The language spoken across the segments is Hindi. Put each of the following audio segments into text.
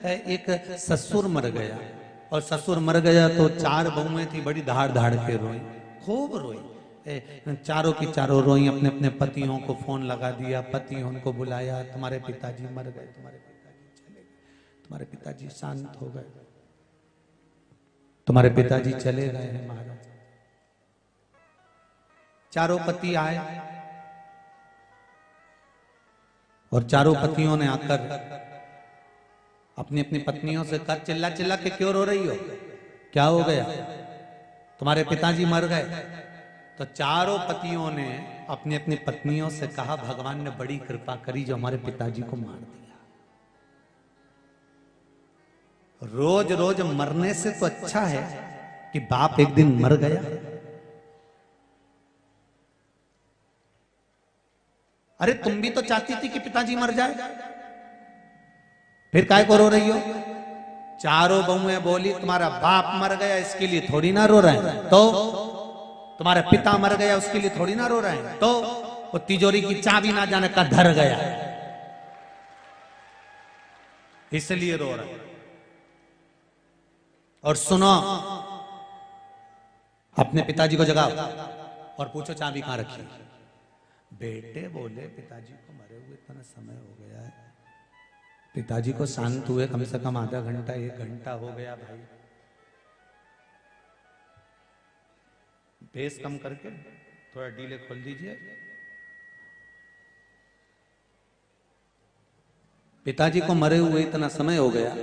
एक ससुर मर गया, और ससुर मर गया तो 4 बहुएं थी, बड़ी धाड़ धाड़ के रोई, खूब रोई। चारों की चारों रोई, अपने अपने पतियों को फोन लगा दिया, पति उनको बुलाया, तुम्हारे पिताजी मर गए, तुम्हारे पिताजी चले गए, तुम्हारे पिताजी शांत हो गए, तुम्हारे पिताजी चले गए हैं महाराज। चारों पति आए और चारों पतियों ने आकर अपनी अपनी पत्नियों से कहा, चिल्ला चिल्ला के क्यों रो रही हो, क्या हो गया, तुम्हारे पिताजी मर गए। तो चारों पतियों ने अपनी अपनी पत्नियों से कहा, भगवान ने बड़ी कृपा करी जो हमारे पिताजी को मार दिया। रोज रोज मरने से तो अच्छा है कि बाप एक दिन मर गया। अरे तुम भी तो चाहती थी कि पिताजी मर जाए, फिर काय को रो रही हो। चारों बहुएं बोली, तुम्हारा बाप मर गया इसके लिए थोड़ी ना रो रहे हैं, तो तुम्हारा पिता मर गया उसके लिए थोड़ी ना रो रहे हैं, तो वो तिजोरी की चाबी ना जाने का धर गया इसलिए रो रहे हैं। और सुनो, अपने पिताजी को जगाओ और पूछो चाबी कहां रखी। बेटे बोले, पिताजी को मरे हुए इतना समय हो गया है, पिताजी को शांत हुए कम से कम आधा घंटा 1 घंटा हो गया भाई, बेस कम करके थोड़ा डीले खोल दीजिए। पिताजी को मरे हुए इतना समय हो गया,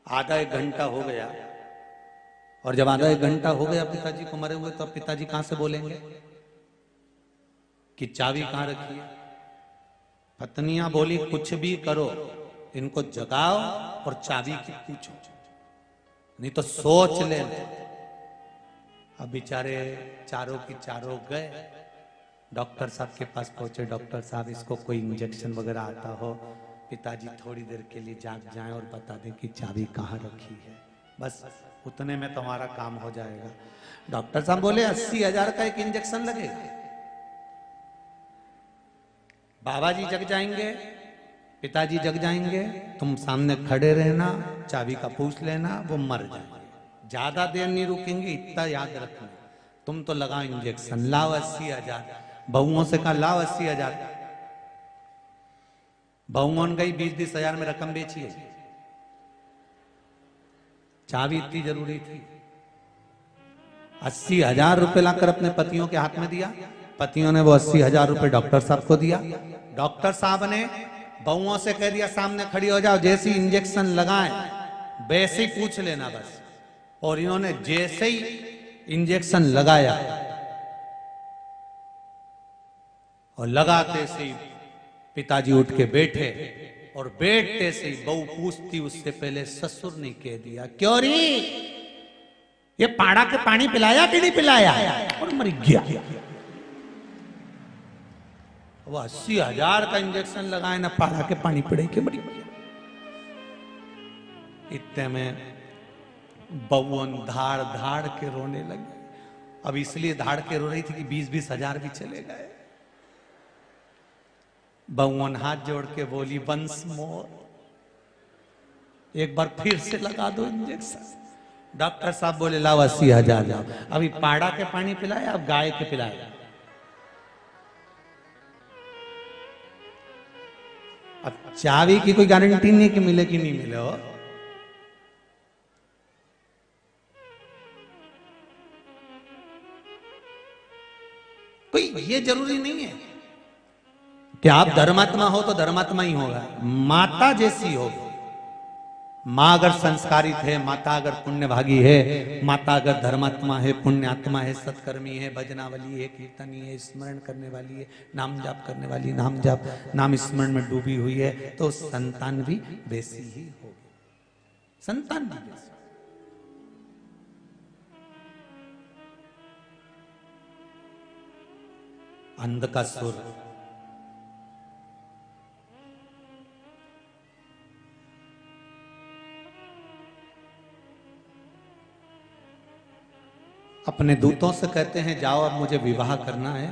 आधा 1 घंटा हो गया, और जब आधा 1 घंटा हो गया पिताजी को मरे हुए, तो अब पिताजी कहां से बोलेंगे कि चाबी कहां रखी है। पत्नियां बोली, कुछ भी करो, इनको जगाओ और चाबी की पूछो, नहीं तो सोच ले। अब बेचारे चारों की चारों गए, डॉक्टर साहब के पास पहुंचे, डॉक्टर साहब इसको कोई इंजेक्शन वगैरह आता हो, पिताजी थोड़ी देर के लिए जाग जाएं और बता दें कि चाबी कहाँ रखी है, बस उतने में तुम्हारा काम हो जाएगा। डॉक्टर साहब बोले 80,000 का एक इंजेक्शन लगेगा, बाबा जी जग जाएंगे, पिताजी जग जाएंगे, तुम सामने खड़े रहना, चाबी का पूछ लेना, वो मर जाएंगे, ज्यादा देर नहीं रुकेंगे, इतना याद रखना। तुम तो लगाओ इंजेक्शन, लाओ 80,000, बहुओं से कहा लाओ 80,000, बहुओं ने गई 20-20 हजार में रकम बेची है। चाबी इतनी जरूरी थी। 80,000 रुपए लाकर अपने पतियों के हाथ में दिया, पतियों ने वो 80,000 रुपए डॉक्टर साहब को दिया। डॉक्टर साहब ने बहुओं से कह दिया सामने खड़ी हो जाओ, जैसे ही इंजेक्शन लगाए वैसे ही पूछ लेना बस। और इन्होंने जैसे ही इंजेक्शन लगाया और लगाते से ही पिताजी उठ के बैठे, और बैठते से ही बहू पूछती उससे पहले ससुर ने कह दिया, क्यों री ये पाड़ा के पानी पिलाया कि नहीं पिलाया, और मर गया। वो 80,000 का इंजेक्शन लगाए ना, पाड़ा के पानी पिड़े के मरी गया। इतने में बउन धाड़ धाड़ के रोने लगी। अब इसलिए धाड़ के रो रही थी कि 20-20 हजार भी चले गए। बउन हाथ जोड़ के बोली, वंस मोर, एक बार फिर से लगा दो इंजेक्शन। डॉक्टर साहब बोले लाओ 80,000 जाओ। अभी पाड़ा के पानी पिलाया, अब गाय के पिलाया। अब चाबी की कोई गारंटी नहीं कि मिले कि नहीं मिले हो। कोई ये जरूरी नहीं है कि आप धर्मात्मा हो तो धर्मात्मा ही होगा। माता जैसी हो, माँ अगर संस्कारित है, माता अगर पुण्यभागी है, माता अगर धर्मात्मा है, पुण्यात्मा है, सत्कर्मी है, भजनावली है, कीर्तनी है, स्मरण करने वाली है, नाम जाप करने वाली, नाम जाप नाम स्मरण में डूबी हुई है, तो संतान भी वैसी ही होगी। संतान भी वैसी। अंध का सुर अपने दूतों से कहते हैं जाओ अब मुझे विवाह करना है,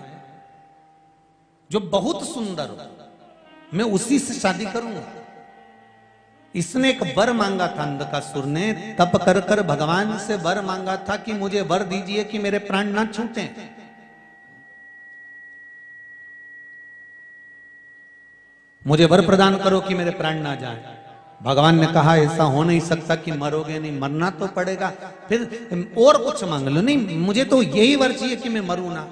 जो बहुत सुंदर हो मैं उसी से शादी करूंगा। इसने एक वर मांगा था अंधकासुर ने, तप कर कर भगवान से वर मांगा था कि मुझे वर दीजिए कि मेरे प्राण ना छूटें। मुझे वर प्रदान करो कि मेरे प्राण ना जाएं। भगवान ने कहा ऐसा हो नहीं सकता कि मरोगे नहीं, मरना तो पड़ेगा, फिर और कुछ मांग लो। नहीं, मुझे तो यही वर चाहिए कि मैं मरूं ना,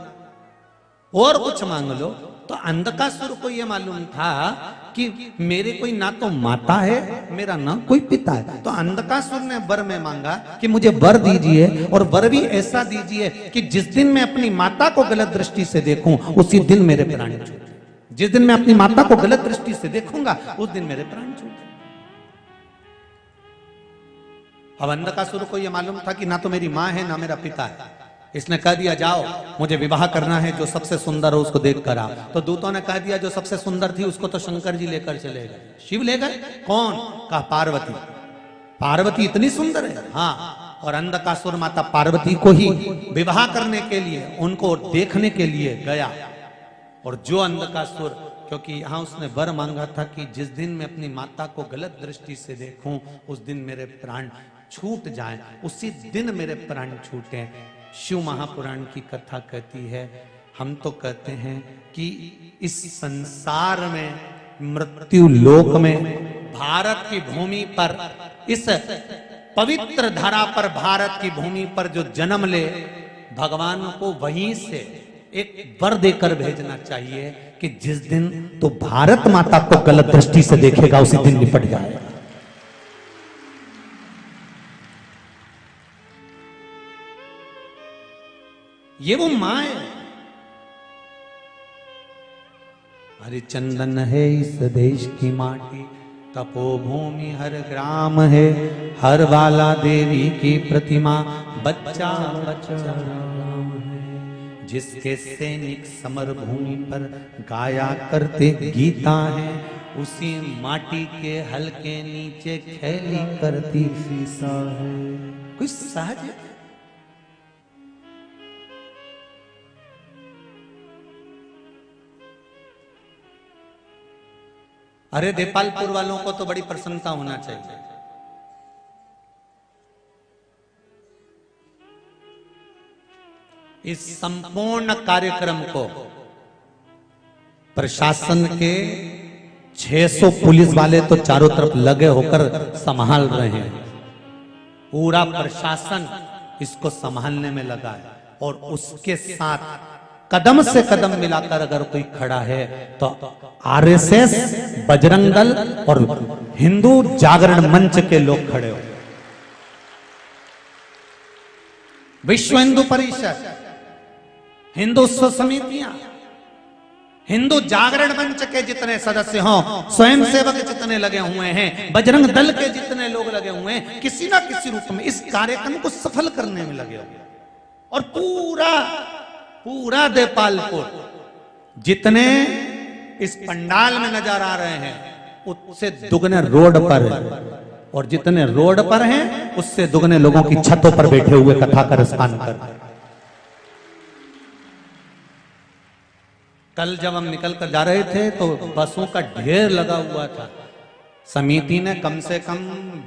और कुछ मांग लो। तो अंधकासुर को यह मालूम था कि मेरे कोई ना तो माता है, मेरा ना कोई पिता है। तो अंधकासुर ने वर में मांगा कि मुझे वर दीजिए, और वर भी ऐसा दीजिए कि जिस दिन मैं अपनी माता को गलत दृष्टि से देखूं उसी दिन मेरे प्राण छूटे। जिस दिन मैं अपनी माता को गलत दृष्टि से देखूंगा उस दिन मेरे प्राण छूटे। अब अंधकासुर को यह मालूम था कि ना तो मेरी मां है ना मेरा पिता है। इसने कह दिया जाओ मुझे विवाह करना है, जो सबसे सुंदर हो उसको देख कर आओ। तो दूतों ने कह दिया जो सबसे सुंदर थी उसको तो शंकर जी लेकर चले गए। शिव ले गए? कौन? कहा पार्वती। पार्वती इतनी सुंदर है? हाँ। और अंधकासुर माता पार्वती को ही विवाह करने के लिए, उनको देखने के लिए गया। और जो अंधकासुर, क्योंकि यहां उसने वर मांगा था कि जिस दिन मैं अपनी माता को गलत दृष्टि से देखूं उस दिन मेरे प्राण छूट जाएं, उसी दिन मेरे प्राण छूटे। शिव महापुराण की कथा कहती है, हम तो कहते हैं कि इस संसार में, मृत्यु लोक में, भारत की भूमि पर, इस पवित्र धरा पर, भारत की भूमि पर जो जन्म ले, भगवान को वहीं से एक वर देकर भेजना चाहिए कि जिस दिन तो भारत माता को गलत दृष्टि से देखेगा उसी दिन निपट जाएगा। ये वो मां है। हरिचंदन है इस देश की माटी, तपोभूमि हर ग्राम है, हर वाला देवी की प्रतिमा, बच्चा बच्चा राम है। जिसके सैनिक समर भूमि पर गाया करते गीता है, उसी माटी के हल्के नीचे खेली करती सीसा है। कोई सहज है? अरे देपालपुर वालों को तो बड़ी प्रसन्नता होना चाहिए। इस संपूर्ण कार्यक्रम को प्रशासन के 600 पुलिस वाले तो चारों तरफ लगे होकर संभाल रहे हैं। पूरा प्रशासन इसको संभालने में लगा है, और उसके साथ कदम से कदम मिलाकर अगर कोई खड़ा है तो आरएसएस, बजरंग दल और हिंदू जागरण मंच के लोग खड़े हो। विश्व हिंदू परिषद, हिंदू समितियां, हिंदू जागरण मंच के जितने सदस्य हों, स्वयंसेवक जितने लगे हुए हैं, बजरंग दल के जितने लोग लगे हुए हैं, किसी ना किसी रूप में इस कार्यक्रम को सफल करने में लगे हुए। और पूरा देपालपुर जितने इस पंडाल में नजर आ रहे हैं उससे दुगने रोड पर है, और जितने रोड पर हैं उससे दुगने लोगों की छतों पर बैठे हुए कथा का रसपान कर। कल जब हम निकल कर जा रहे थे तो बसों का ढेर लगा हुआ था। समिति ने कम से कम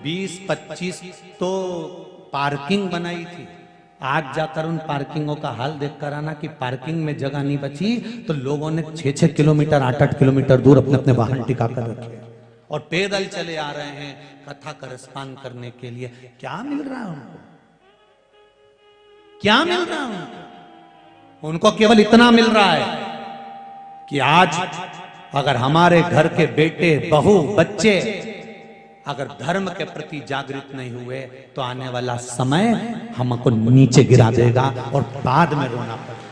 20-25 तो पार्किंग बनाई थी। आज जाकर उन पार्किंगों का हाल देखकर आना कि पार्किंग में जगह नहीं बची तो लोगों ने 6-6 किलोमीटर 8-8 किलोमीटर दूर अपने अपने वाहन टिका कर रखे और पैदल चले आ रहे हैं कथा का रसपान करने के लिए। क्या मिल रहा है उनको? क्या मिल रहा है उनको? उनको केवल इतना मिल रहा है कि आज अगर हमारे घर के बेटे, बहू, बच्चे अगर धर्म के प्रति जागृत नहीं हुए तो आने वाला समय हमको नीचे गिरा देगा और बाद में रोना पड़ेगा।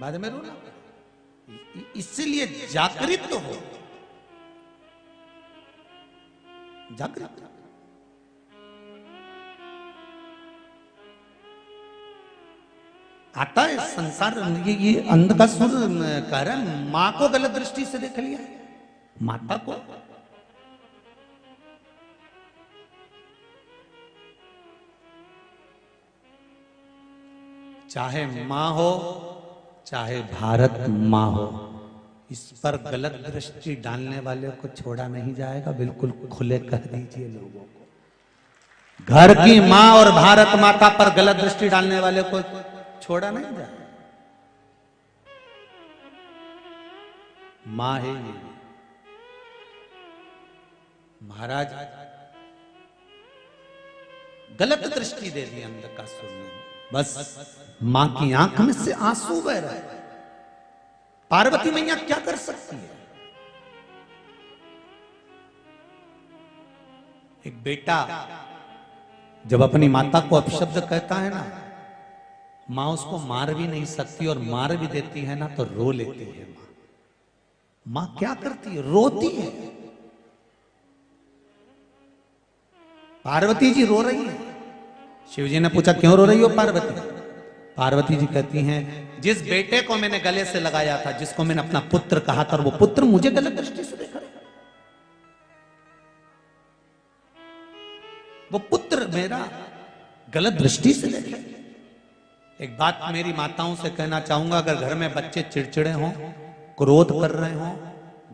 बाद में रोना, इसलिए जागृत तो हो, जागृत। आता है संसार, ये अंधकासुर कह रहा है मां को गलत दृष्टि से देख लिया, माता को। चाहे मां हो चाहे भारत मां हो, इस पर गलत दृष्टि डालने वाले को छोड़ा नहीं जाएगा। बिल्कुल खुले कह दीजिए लोगों को, घर की मां और भारत माता पर गलत दृष्टि डालने वाले को छोड़ा नहीं जाएगा। मां है ये। महाराज गलत दृष्टि दे दी अंधकासुर ने, बस मां की आंख में से आंसू बह रहा है। पार्वती मैया क्या कर सकती है? एक बेटा जब अपनी माता को अपशब्द कहता है ना, मां उसको मार भी नहीं सकती, और मार भी देती है ना तो रो लेती है। मां क्या करती है? रोती है। पार्वती जी रो रही है। शिव जी ने पूछा क्यों रो रही हो पार्वती? पार्वती जी कहती हैं जिस बेटे को मैंने गले से लगाया था, जिसको मैंने अपना पुत्र कहा था, वो पुत्र मुझे गलत दृष्टि से देखा। वो पुत्र मेरा गलत दृष्टि से देखे। एक बात मेरी माताओं से कहना चाहूंगा, अगर घर में बच्चे चिड़चिड़े हों, क्रोध कर रहे हों,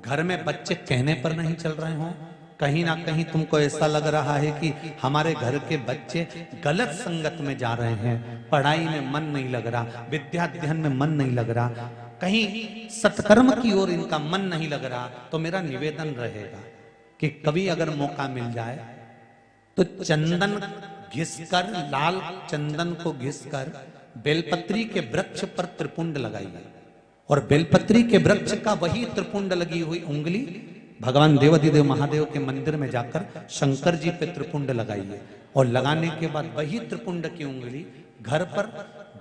घर में बच्चे कहने पर नहीं चल रहे हों, कहीं ना कहीं तुमको ऐसा लग रहा है कि हमारे घर के बच्चे गलत संगत में जा रहे हैं, पढ़ाई में मन नहीं लग रहा, विद्या अध्ययन में मन नहीं लग रहा, कहीं सत्कर्म की ओर इनका मन नहीं लग रहा, तो मेरा निवेदन रहेगा कि कभी अगर मौका मिल जाए तो चंदन घिसकर, लाल चंदन को घिसकर बेलपत्री के वृक्ष पर त्रिपुंड लगाइए, और बेलपत्री के वृक्ष का वही त्रिपुंड लगी हुई उंगली भगवान देवाधिदेव महादेव के मंदिर में जाकर शंकर जी पे त्रिपुंड लगाइए, और लगाने के बाद वही त्रिपुंड की उंगली घर पर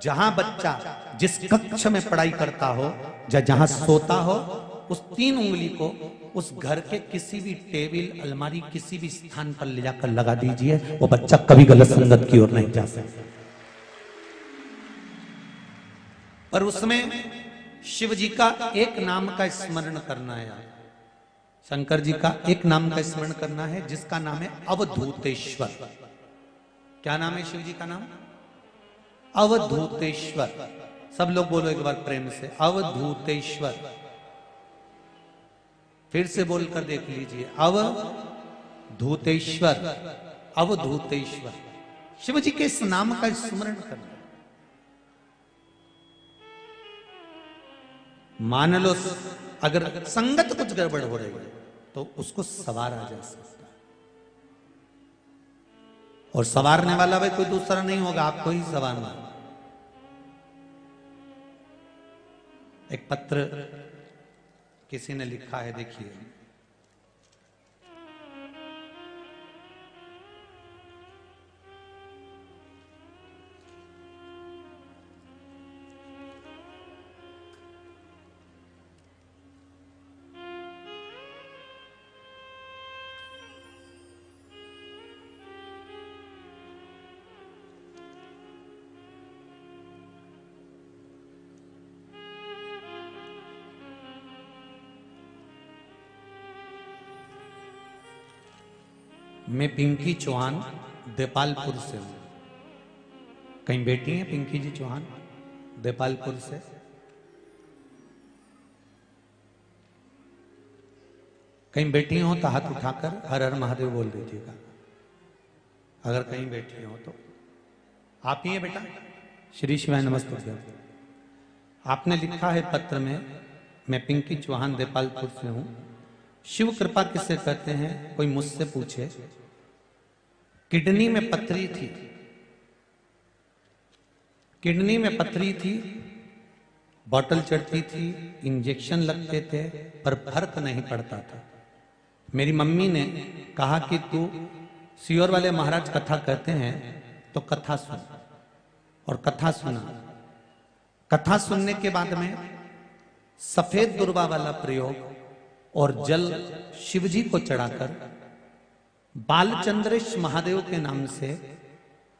जहां बच्चा जिस कक्ष में पढ़ाई करता हो या जहां सोता हो, उस 3 उंगली को उस घर के किसी भी टेबल, अलमारी, किसी भी स्थान पर ले जाकर लगा दीजिए। वो बच्चा कभी गलत संगत की ओर नहीं जा सकता। पर उसमें शिव जी का एक नाम का स्मरण करना है, शंकर जी का एक नाम का स्मरण करना है, जिसका नाम है अवधूतेश्वर। क्या नाम है शिव जी का नाम? अवधूतेश्वर। सब लोग बोलो एक बार प्रेम से, अवधूतेश्वर। फिर से बोलकर देख लीजिए, अवधूतेश्वर, अवधूतेश्वर। शिव जी के इस नाम का स्मरण करना। मान लो अगर संगत कुछ गड़बड़ हो रही है तो उसको सवारा जा सकता है, और सवारने वाला भाई कोई दूसरा नहीं होगा, आपको ही सवारना। एक पत्र किसी ने लिखा है, देखिए। मैं पिंकी चौहान देपालपुर से हूं। कहीं बेटी हैं पिंकी जी चौहान देपालपुर से? कहीं बेटी हो तो हाथ उठाकर हर हर महादेव बोल दीजिएगा, अगर कहीं बैठी हो तो। आप ही हैं बेटा? श्री शिवाय नमस्ते। आपने लिखा है पत्र में, मैं पिंकी चौहान देपालपुर से हूं। शिव कृपा किसे कहते हैं? कोई मुझसे पूछे। किडनी में पथरी थी, किडनी में पथरी थी, बॉटल चढ़ती थी, इंजेक्शन लगते थे, पर फर्क नहीं पड़ता था। मेरी मम्मी ने कहा कि तू सियोर वाले महाराज कथा कहते हैं तो कथा सुन, और कथा सुना। कथा सुनने के बाद में सफेद दुर्वा वाला प्रयोग और जल शिवजी को चढ़ाकर बालचंद्रेश महादेव के नाम से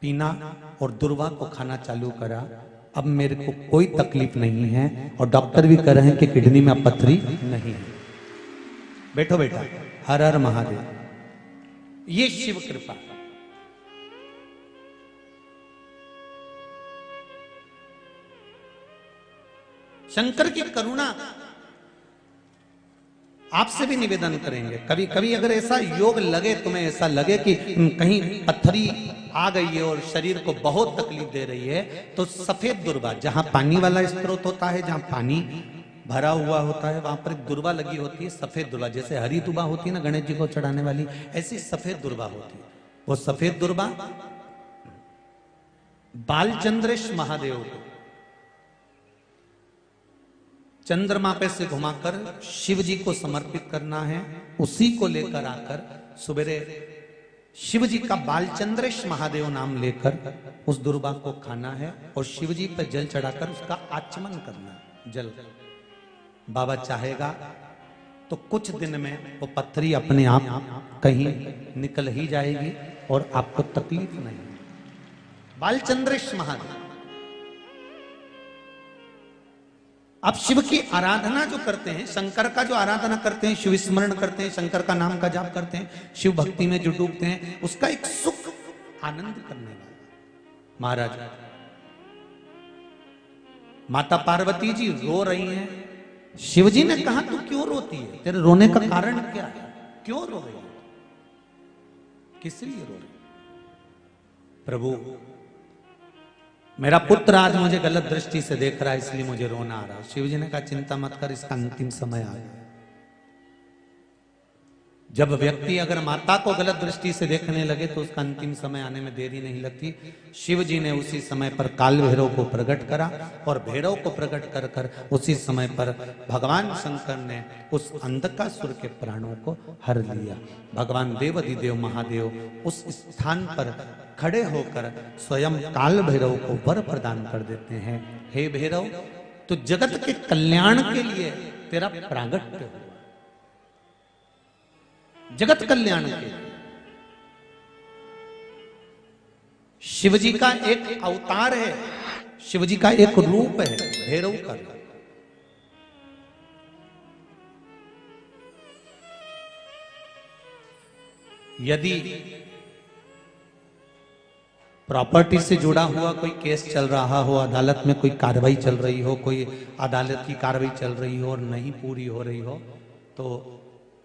पीना और दुर्वा को खाना चालू करा। अब मेरे को कोई तकलीफ नहीं है, और डॉक्टर भी कह रहे हैं कि किडनी में पथरी नहीं है। बैठो बेटा, हर हर महादेव। ये शिव कृपा। शंकर की करुणा आपसे भी निवेदन करेंगे। कभी कभी अगर ऐसा योग लगे, तुम्हें ऐसा लगे कि कहीं पत्थरी आ गई है और शरीर को बहुत तकलीफ दे रही है, तो सफेद दुर्वा, जहां पानी वाला स्रोत होता है, जहां पानी भरा हुआ होता है, वहां पर एक दुर्वा लगी होती है, सफेद दुर्वा। जैसे हरी दुर्वा होती है ना गणेश जी को चढ़ाने वाली, ऐसी सफेद दुर्वा होती है। वो सफेद दुर्वा बालचंद्रेश महादेव को चंद्रमा पे से घुमाकर शिव जी को समर्पित करना है। उसी को लेकर आकर सुबेरे शिव जी का बालचंद्रेश महादेव नाम लेकर उस दुर्वा को खाना है और शिव जी पर जल चढ़ाकर उसका आचमन करना है। जल बाबा चाहेगा तो कुछ दिन में वो पत्थरी अपने आप कहीं निकल ही जाएगी और आपको तकलीफ नहीं। बालचंद्रेश महादेव। आप शिव की आराधना जो करते हैं, शंकर का जो आराधना करते हैं, शिव स्मरण करते हैं, शंकर का नाम का जाप करते हैं, शिव भक्ति में जो डूबते हैं, उसका एक सुख आनंद करने वाला महाराज। माता पार्वती जी रो रही हैं। शिव जी ने कहा तू क्यों रोती है, तेरे रोने का कारण क्या है, क्यों रो रही है, किस लिए रो रही? प्रभु मेरा पुत्र आज मुझे गलत दृष्टि से देख रहा है, इसलिए मुझे रोना आ रहा है। शिव जी ने कहा चिंता मत कर, इसका अंतिम समय आ गया। जब व्यक्ति अगर माता को गलत दृष्टि से देखने लगे तो उसका अंतिम समय आने में देरी नहीं लगती। शिव जी ने उसी समय पर काल भैरव को प्रकट करा और भैरव को प्रकट कर कर उसी समय पर भगवान शंकर ने उस अंधकासुर के प्राणों को हर लिया। भगवान देवाधिदेव महादेव उस स्थान पर खड़े होकर स्वयं काल भैरव को वर प्रदान कर देते हैं। हे भैरव, तो जगत के कल्याण के लिए तेरा प्रागट्य हो, जगत कल्याण के शिव जी का एक अवतार है, शिव जी का एक रूप है भैरव का। यदि प्रॉपर्टी से जुड़ा हुआ कोई केस चल रहा हो, अदालत में कोई कार्रवाई चल रही हो, कोई अदालत की कार्रवाई चल रही हो और नहीं पूरी हो रही हो, तो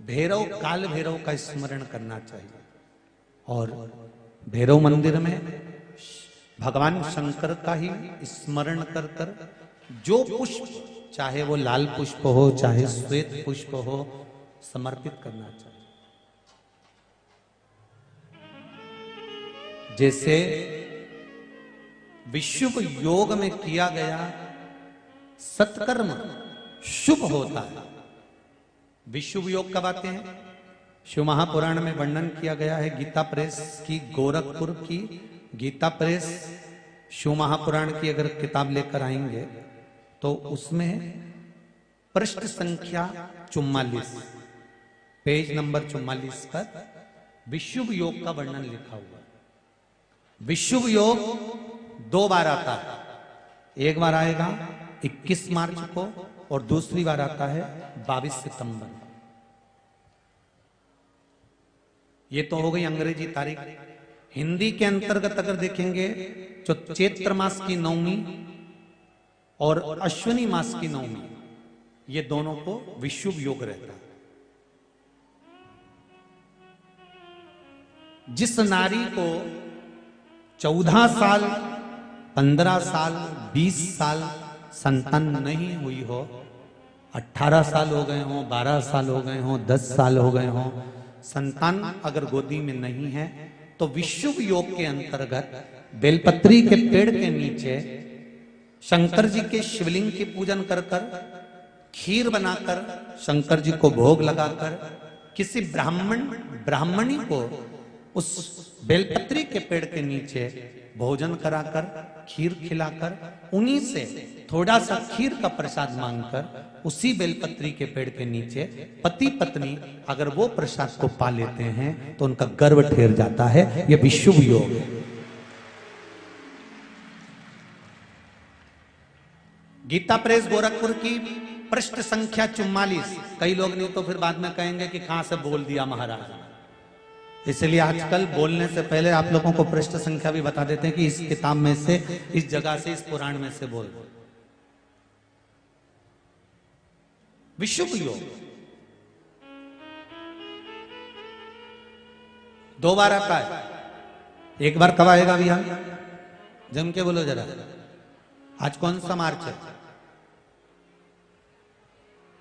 भैरव, काल भैरव का स्मरण करना चाहिए। और भैरव मंदिर में भगवान शंकर का ही स्मरण कर कर जो पुष्प, चाहे वो लाल पुष्प हो चाहे श्वेत पुष्प हो, समर्पित करना चाहिए। जैसे विश्व योग में किया गया सत्कर्म शुभ होता है। विश्व योग कब आते हैं? शिव महापुराण में वर्णन किया गया है। गीता प्रेस की, गोरखपुर की गीता प्रेस शिव महापुराण की अगर किताब लेकर आएंगे तो उसमें पृष्ठ संख्या 44, पेज नंबर 44 पर विश्व योग का वर्णन लिखा हुआ है। विश्व योग 2 बार आता है। एक बार आएगा 21 मार्च को और दूसरी बार आता है 22 सितंबर। ये तो हो गई अंग्रेजी तारीख। हिंदी के अंतर्गत अगर देखेंगे तो चैत्र मास की नवमी और अश्विनी मास की नवमी, ये दोनों को विश्व योग रहता है। जिस नारी को 14 साल, 15 साल, 20 साल संतान नहीं हुई हो, 18 साल हो गए हों, 12 साल हो गए हों, 10 साल हो गए हों, संतान अगर गोदी में नहीं है तो विश्व योग के अंतर्गत बेलपत्री के पेड़ के नीचे शंकर जी के शिवलिंग की पूजन कर कर, खीर बनाकर शंकर जी को भोग लगाकर, किसी ब्राह्मणी को उस बेलपत्री के पेड़ के नीचे भोजन कराकर, खीर खिलाकर, उन्हीं से थोड़ा सा खीर का प्रसाद मांगकर उसी बेलपत्री के पेड़ के नीचे पति पत्नी अगर वो प्रसाद को पा लेते हैं तो उनका गर्व ठहर जाता है। यह विश्व योग है। गीता प्रेस गोरखपुर की पृष्ठ संख्या 44। कई लोग नहीं तो फिर बाद में कहेंगे कि कहां से बोल दिया महाराज, इसलिए आजकल बोलने से पहले आप लोगों को पृष्ठ संख्या भी बता देते हैं कि इस किताब में से, इस जगह से, इस पुराण में से बोल। विशुभ योग। 2 बार आता है, एक बार कब आएगा भैया? जम के बोलो जरा। आज कौन सा मार्च है?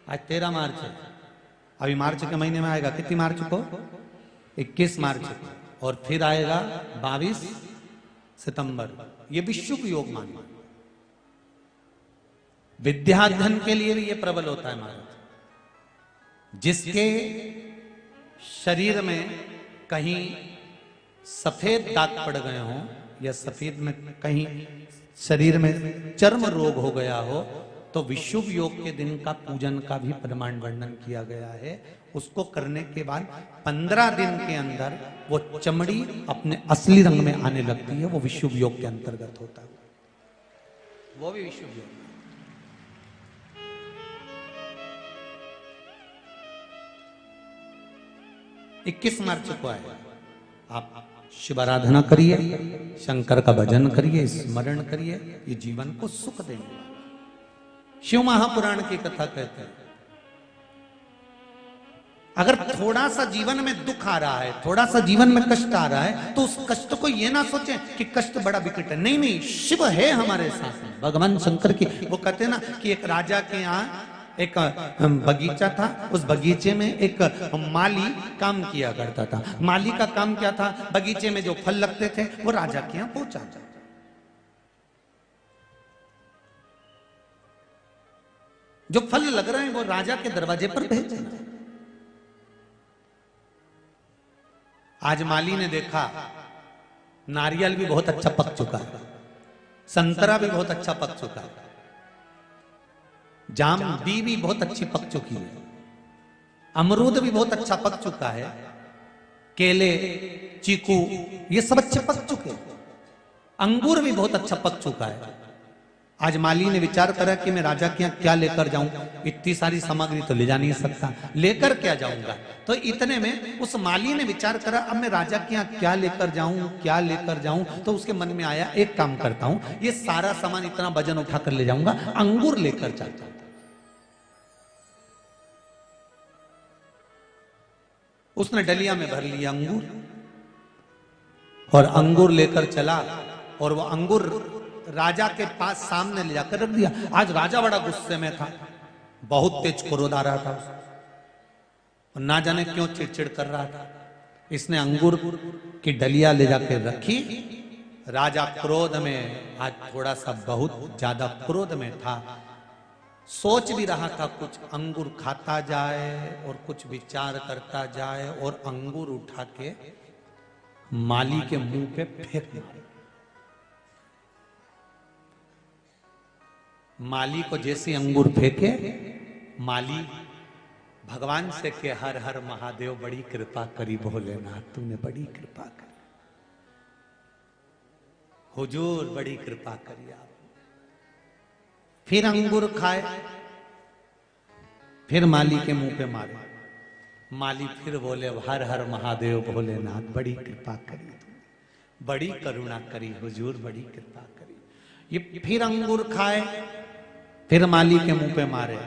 आज 13 मार्च है। अभी मार्च के महीने में आएगा। कितनी मार्च को? 21 मार्च को। और फिर आएगा 22 सितंबर। ये विशुभ योग मानिए। विद्याध्ययन के लिए भी ये प्रबल होता है महाराज। जिसके शरीर में कहीं सफेद दाग पड़ गए हों या सफेद में कहीं शरीर में चर्म रोग हो गया हो, तो विशुभ योग के दिन का पूजन का भी प्रमाण वर्णन किया गया है। उसको करने के बाद 15 दिन के अंदर वो चमड़ी अपने असली रंग में आने लगती है। वो विशुभ योग के अंतर्गत होता है। वो भी विशुभ योग। 21 मार्च को आए। आप शिव आराधना करिए, शंकर का भजन करिए, स्मरण करिए। ये जीवन को सुख देंगे। शिव महापुराण की कथा कहते हैं, अगर थोड़ा सा जीवन में दुख आ रहा है, थोड़ा सा जीवन में कष्ट आ रहा है, तो उस कष्ट को ये ना सोचें कि कष्ट बड़ा विकट है। नहीं नहीं, शिव है हमारे साथ में। भगवान शंकर की वो कहते हैं ना कि एक राजा के यहाँ एक बगीचा था। उस बगीचे में एक माली काम किया करता था। माली का काम क्या था? बगीचे में जो फल लगते थे वो राजा के यहाँ पहुंचाता। जो फल लग रहे हैं वो राजा के दरवाजे पर भेजना। आज माली ने देखा नारियल भी बहुत अच्छा पक चुका है, संतरा भी बहुत अच्छा पक चुका है, जाम भी बहुत अच्छी पक चुकी है, अमरूद भी बहुत अच्छा पक चुका है, केले, चीकू ये सब अच्छे पक चुके हैं, अंगूर भी बहुत अच्छा पक चुका है। आज माली ने विचार करा कि मैं राजा के यहाँ क्या लेकर जाऊं? इतनी सारी सामग्री तो ले जा नहीं सकता, लेकर क्या जाऊंगा? तो इतने में उस माली ने विचार करा, अब मैं राजा के यहाँ क्या लेकर जाऊं, क्या लेकर जाऊं? तो उसके मन में आया, एक काम करता हूं, ये सारा सामान इतना वजन उठाकर ले जाऊंगा, अंगूर लेकर जाता हूं। उसने डलिया में भर लिया अंगूर और अंगूर लेकर चला और वो अंगूर राजा के पास सामने ले जाकर रख दिया। आज राजा बड़ा गुस्से में था, बहुत तेज क्रोध आ रहा था और ना जाने क्यों चिड़चिड़ कर रहा था। इसने अंगूर की डलिया ले जाकर रखी। राजा क्रोध में, आज थोड़ा सा बहुत ज्यादा क्रोध में था, सोच भी रहा था कुछ, अंगूर खाता जाए और कुछ विचार करता जाए और अंगूर उठा के माली के मुंह पे फेंक मारे। माली को जैसे अंगूर फेंके, माली भगवान से के हर हर महादेव बड़ी कृपा करी भोलेनाथ, तूने बड़ी कृपा करी, हुजूर बड़ी कृपा करी आप। फिर अंगूर खाए, फिर माली के मुंह पे मारे। माली फिर बोले हर हर महादेव भोलेनाथ बड़ी कृपा करी, बड़ी करुणा करी हुजूर, बड़ी कृपा करी। ये फिर अंगूर खाए, फिर माली के मुंह पे मारे।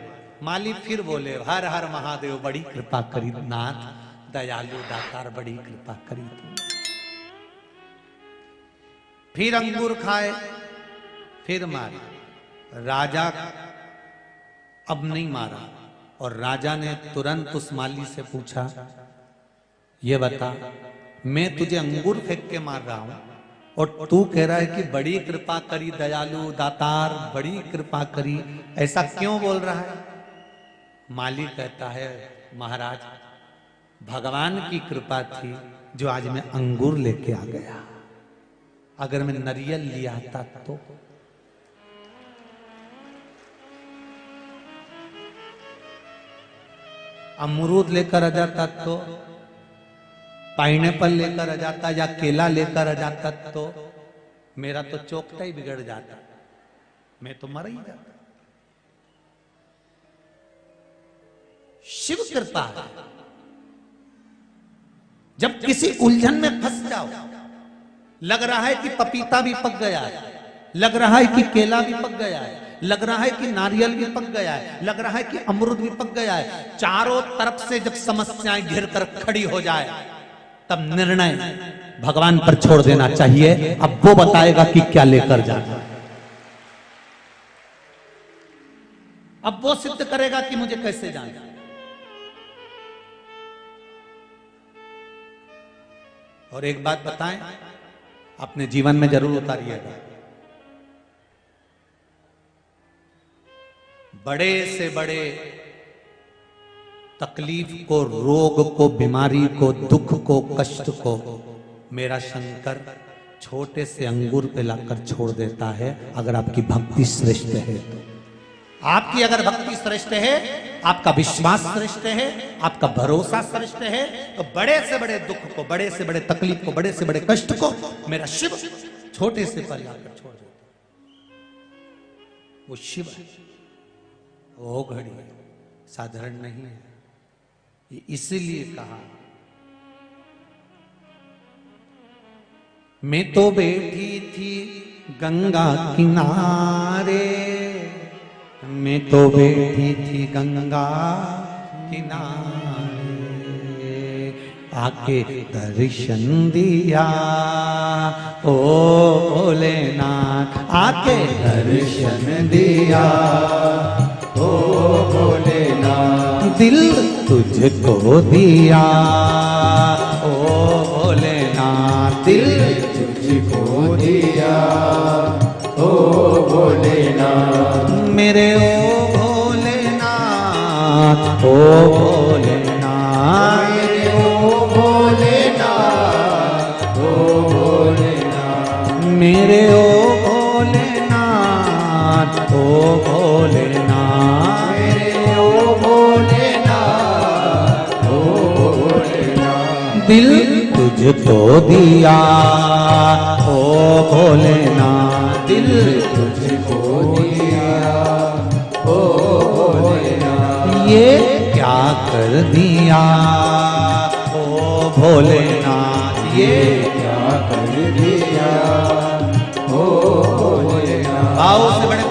माली फिर बोले हर हर महादेव बड़ी कृपा करी नाथ, दयालु दातार बड़ी कृपा करी तुमने। फिर अंगूर खाए, फिर मारे। राजा अब नहीं मारा और राजा ने तुरंत उस माली से पूछा, ये बता, मैं तुझे अंगूर फेंक के मार रहा हूं और तू कह रहा है कि बड़ी कृपा करी दयालु दातार, बड़ी कृपा करी, ऐसा क्यों बोल रहा है? माली कहता है, महाराज भगवान की कृपा थी जो आज मैं अंगूर लेके आ गया, अगर मैं नारियल लिया आता तो। अमरूद लेकर आ जाता तो, पाइनएप्पल लेकर आ जाता या केला लेकर आ जाता तो मेरा तो चौकटा ही बिगड़ जाता, मैं तो मर ही जाता। शिव कृपा है। जब किसी उलझन में फंस जाओ, लग रहा है कि पपीता भी पक गया है, लग रहा है कि केला भी पक गया है, लग रहा है कि नारियल भी पक गया है, लग रहा है कि अमरूद भी पक गया है। चारों तरफ से जब समस्याएं घिर कर खड़ी हो जाए तब निर्णय भगवान पर छोड़ देना चाहिए। अब वो बताएगा कि क्या लेकर जाना, अब वो सिद्ध करेगा कि मुझे कैसे जाना। और एक बात बताएं, अपने जीवन में जरूर उतारिएगा, बड़े से बड़े तकलीफ को, रोग को, बीमारी को, दुख को, कष्ट को मेरा शंकर छोटे से अंगूर पे लाकर छोड़ देता है, अगर आपकी भक्ति श्रेष्ठ है तो। आपकी अगर भक्ति श्रेष्ठ है, आपका विश्वास श्रेष्ठ है, आपका भरोसा श्रेष्ठ है, तो बड़े से बड़े दुख को, बड़े से बड़े तकलीफ को, बड़े से बड़े कष्ट को मेरा शिव छोटे से पर लाकर छोड़ देता। वो शिव है, वो घड़ी साधारण नहीं है। इसीलिए कहा, मैं तो बैठी थी गंगा किनारे, मैं तो बैठी थी गंगा किनारे, आके दर्शन दिया ओ भोलेनाथ, आके दर्शन दिया ओ भोलेनाथ, दिल तुझको दिया ओ भोलेनाथ, दिल तुझको दिया ओ भोलेनाथ, मेरे ओ भोलेनाथ, ओ भोलेनाथ, मेरे ओ भोलेनाथ, ओ भोलेनाथ, मेरे ओ भोलेनाथ, ओ भोलेनाथ, मेरे ओ भोलेनाथ, ओ भोलेनाथ, दिल तुझको दिया ओ भोलेनाथ, दिल तुझको दिया ओ भोलेनाथ, ये क्या कर दिया ओ भोलेनाथ, ये क्या कर दिया ओ भोलेनाथ। आओ से बड़े